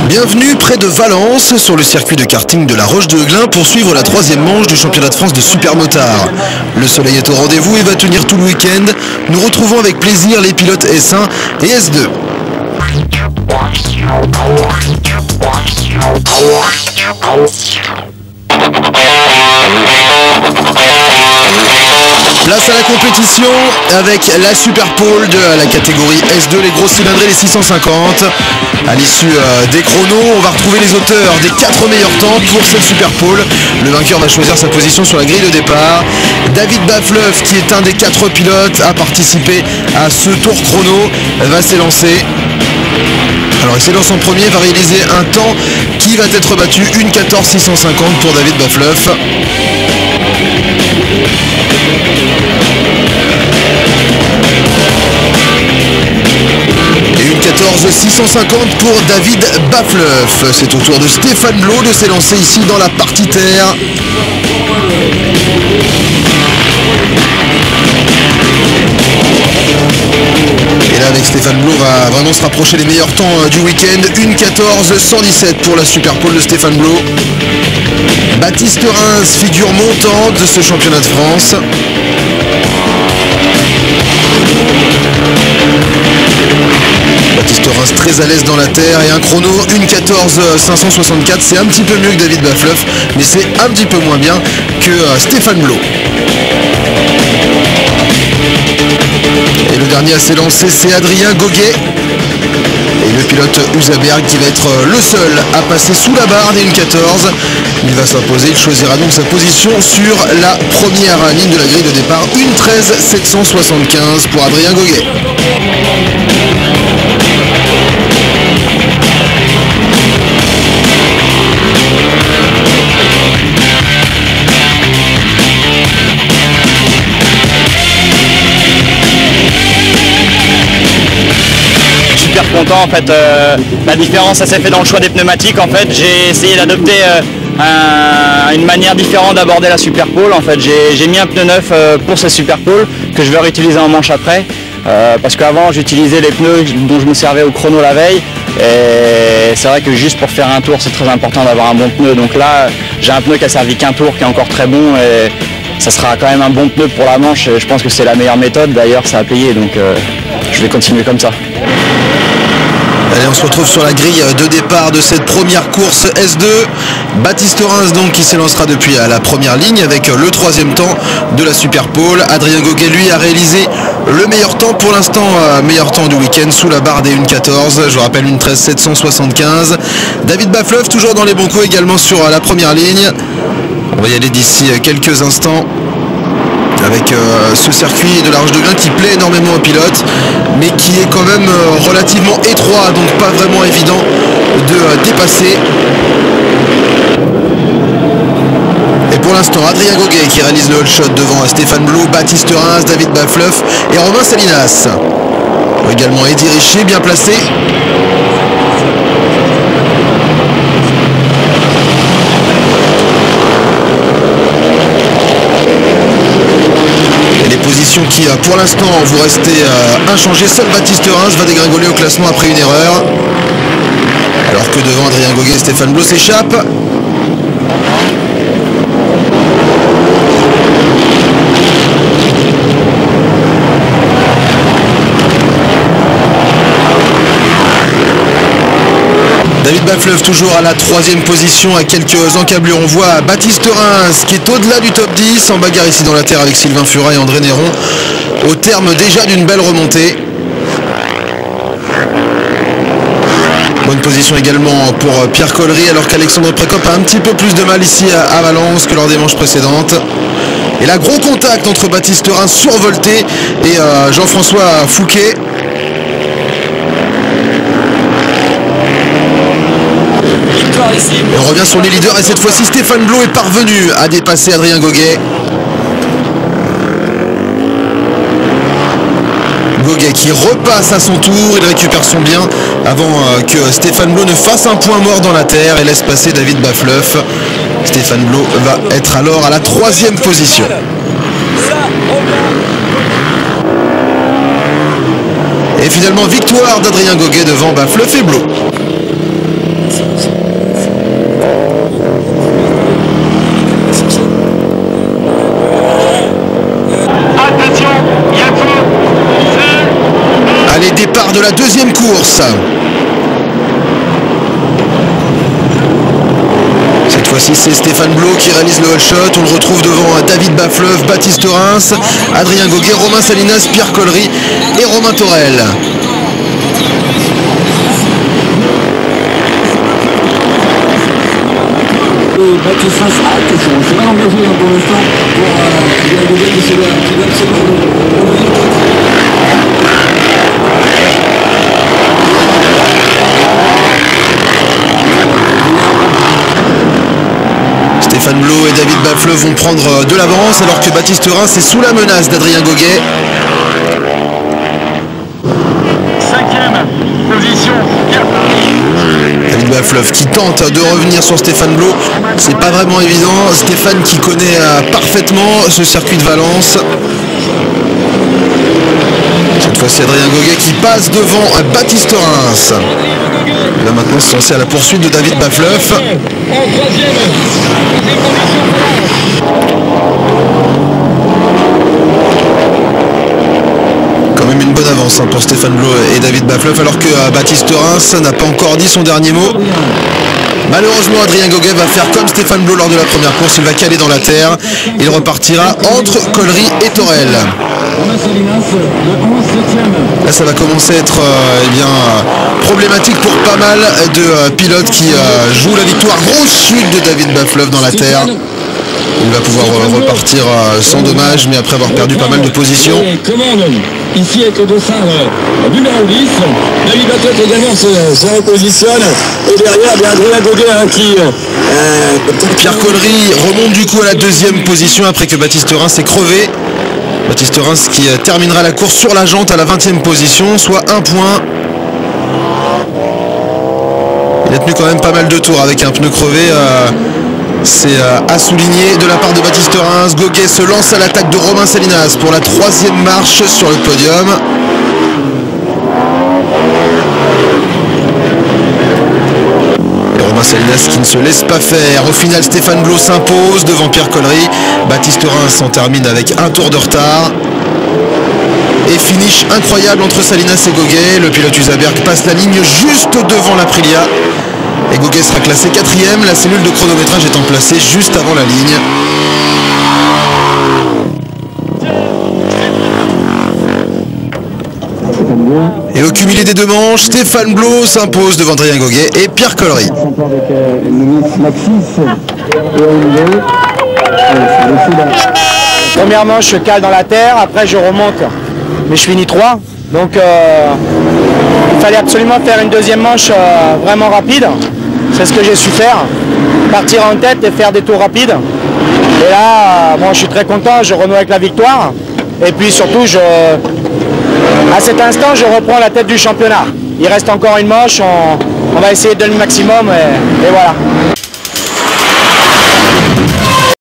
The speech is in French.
Bienvenue près de Valence, sur le circuit de karting de la Roche-de-Glin pour suivre la 3e manche du championnat de France de supermotard. Le soleil est au rendez-vous et va tenir tout le week-end. Nous retrouvons avec plaisir les pilotes S1 et S2. Place à la compétition avec la Super Pole de la catégorie S2, les grosses cylindrées, les 650. À l'issue des chronos, on va retrouver les auteurs des 4 meilleurs temps pour cette Super Pole. Le vainqueur va choisir sa position sur la grille de départ. David Bafleuf, qui est un des 4 pilotes à participer à ce tour chrono, va s'élancer. Alors il s'élance en premier, va réaliser un temps qui va être battu, 1:14,650 pour David Bafleuf. Et 1:14,650 pour David Bafleuf. C'est au tour de Stéphane Blo de s'élancer ici dans la partie terre. Et là avec Stéphane Blo va vraiment se rapprocher des meilleurs temps du week-end. 1:14,117 pour la Super Pole de Stéphane Blo. Baptiste Reims, figure montante de ce championnat de France. Baptiste Reims très à l'aise dans la terre et un chrono 1:14,564, c'est un petit peu mieux que David Bafleuf, mais c'est un petit peu moins bien que Stéphane Blo. Et le dernier à s'élancer, c'est Adrien Goguet. Et le pilote Usaberg qui va être le seul à passer sous la barre des 1:14. Il va s'imposer, il choisira donc sa position sur la première ligne de la grille de départ. 1:13,775 pour Adrien Goguet. Super content en fait, la différence ça s'est fait dans le choix des pneumatiques. En fait j'ai essayé d'adopter une manière différente d'aborder la Super Pole. En fait j'ai mis un pneu neuf pour cette Super Pole que je vais réutiliser en manche après, parce qu'avant j'utilisais les pneus dont je me servais au chrono la veille, et c'est vrai que juste pour faire un tour c'est très important d'avoir un bon pneu. Donc là j'ai un pneu qui a servi qu'un tour, qui est encore très bon, et ça sera quand même un bon pneu pour la manche. Je pense que c'est la meilleure méthode, d'ailleurs ça a payé, donc je vais continuer comme ça. Allez, on se retrouve sur la grille de départ de cette première course S2. Baptiste Reims donc qui s'élancera depuis la première ligne avec le 3e temps de la Super Pole. Adrien Goguet lui a réalisé le meilleur temps pour l'instant, meilleur temps du week-end sous la barre des 1:14. Je vous rappelle 1:13,775. David Bafleuf toujours dans les bons coups également sur la première ligne. On va y aller d'ici quelques instants avec ce circuit de la Roche-de-Glin qui plaît énormément aux pilotes, mais qui est quand même relativement étroit, donc pas vraiment évident de dépasser. Et pour l'instant, Adrien Goguet qui réalise le hot shot devant Stéphane Blo, Baptiste Reims, David Bafleuf et Romain Salinas. Également Eddy Richer, bien placé. Position qui pour l'instant vous restez inchangé. Seul Baptiste Reims va dégringoler au classement après une erreur, alors que devant Adrien Goguet, Stéphane Blo s'échappe. David Bafleuf toujours à la 3e position à quelques encablures. On voit Baptiste Reims qui est au-delà du top 10 en bagarre ici dans la terre avec Sylvain Furat et André Néron au terme déjà d'une belle remontée. Bonne position également pour Pierre Collery alors qu'Alexandre Précope a un petit peu plus de mal ici à Valence que lors des manches précédentes. Et là, gros contact entre Baptiste Reims survolté et Jean-François Fouquet. Et on revient sur les leaders et cette fois-ci Stéphane Blot est parvenu à dépasser Adrien Goguet. Goguet qui repasse à son tour, il récupère son bien avant que Stéphane Blot ne fasse un point mort dans la terre et laisse passer David Bafleuf. Stéphane Blot va être alors à la 3e position. Et finalement victoire d'Adrien Goguet devant Bafleuf et Blot. Allez, départ de la 2e course. Cette fois-ci, c'est Stéphane Blot qui réalise le all shot. On le retrouve devant David Bafleuf, Baptiste Reims, Adrien Goguet, Romain Salinas, Pierre Collery et Romain Torel. Baptiste Reims a attention, c'est pas engagé pour l'instant pour Adrien Goguet qui va se Stéphane Blot et David Bafleuf vont prendre de l'avance alors que Baptiste Reims est sous la menace d'Adrien Goguet. 5e position. David Bafleuf qui tente de revenir sur Stéphane Blot. C'est pas vraiment évident. Stéphane qui connaît parfaitement ce circuit de Valence. Cette fois-ci Adrien Goguet qui passe devant Baptiste Reims. Là maintenant c'est censé à la poursuite de David Bafleuf. Quand même une bonne avance pour Stéphane Blot et David Bafleuf alors que Baptiste Reims n'a pas encore dit son dernier mot. Malheureusement Adrien Goguet va faire comme Stéphane Blot lors de la première course, il va caler dans la terre. Il repartira entre Collery et Torel. Là ça va commencer à être problématique pour pas mal de pilotes qui jouent la victoire. Grosse chute de David Bafleuf dans la terre. Il va pouvoir repartir sans dommage, mais après avoir perdu pas mal de positions. Ici avec le dossard numéro 10, David Bafleuf également se repositionne. Et derrière, bien Adrien Goguet qui... Pierre Collery remonte du coup à la 2e position après que Baptiste Reims s'est crevé. Baptiste Reims qui terminera la course sur la jante à la 20e position, soit 1 point. Il a tenu quand même pas mal de tours avec un pneu crevé. C'est à souligner de la part de Baptiste Reims. Goguet se lance à l'attaque de Romain Salinas pour la 3e marche sur le podium. Et Romain Salinas qui ne se laisse pas faire. Au final, Stéphane Blot s'impose devant Pierre Collery. Baptiste Reims s'en termine avec un tour de retard. Et finish incroyable entre Salinas et Goguet. Le pilote Usaberg passe la ligne juste devant l'Aprilia. Et Goguet sera classé 4e, la cellule de chronométrage étant placée juste avant la ligne. Et au cumulé des 2 manches, Stéphane Blot s'impose devant Adrien Goguet et Pierre Collery. Première manche, je cale dans la terre, après je remonte, mais je finis 3. Donc il fallait absolument faire une 2e manche vraiment rapide. C'est ce que j'ai su faire, partir en tête et faire des tours rapides. Et là, bon, je suis très content, je renoue avec la victoire. Et puis surtout, à cet instant, je reprends la tête du championnat. Il reste encore une manche, on va essayer de donner le maximum et voilà.